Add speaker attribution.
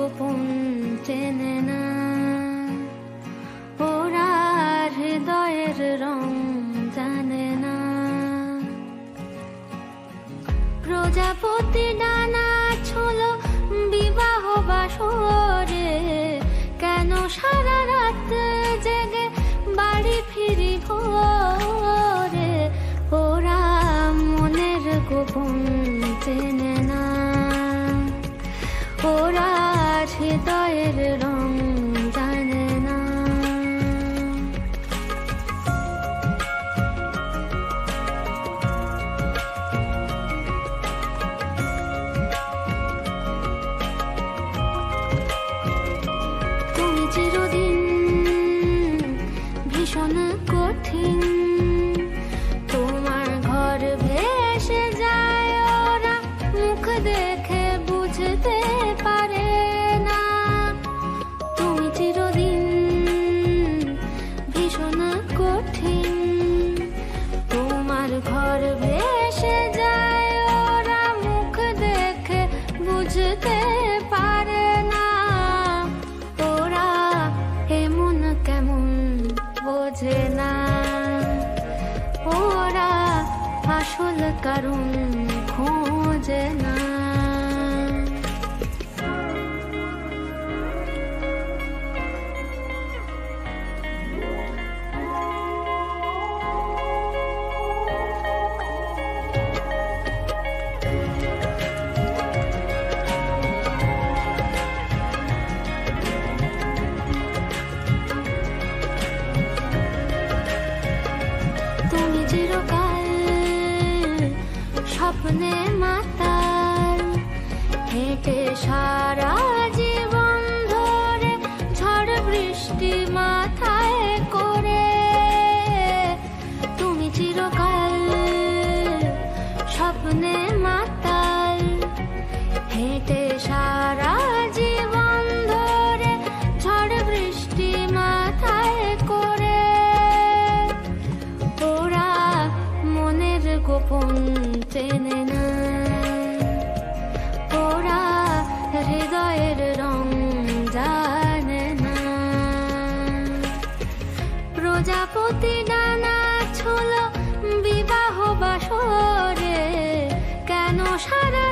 Speaker 1: গোপন চেনে না, ওরা হৃদয়ের রং জানে না। প্রজাপতি ডানা ছোলো বিবাহ বাসরে, কেন সারা রাত জেগে বাড়ি ফিরি ভোরে, ওরা মনের গোপন চেনে না, ওরা হৃদয়ের রং জানে না। তুমি চিরদিন ভীষণ কঠিন, তোমার ঘর ভেসে যায়, ওরা মুখ দেখে বুঝতে পারে না। তুমি চিরদিন ভীষণ কঠিন, তোমার ঘর ভেসে যায়, ওরা মুখ দেখে বুঝতে পারে না। ওরা এমন কেমন বোঝে না, ওরা আসল কারণ খোঁজে না। তুমি চিরকাল স্বপ্নে মাতাল, হেঁটে সারা জীবন ধরে ঝড় বৃষ্টি মাথায় করে। তুমি চিরকাল স্বপ্নে মাতাল, হেঁটে সারা জীবন ধরে ঝড় বৃষ্টি মাথায় করে, ওরা মনের গোপন চেনে না, ওরা হৃদয়ের রং জানে না। প্রজাপতি ডানা ছোলো বিবাহ বাসরে, কেন সারা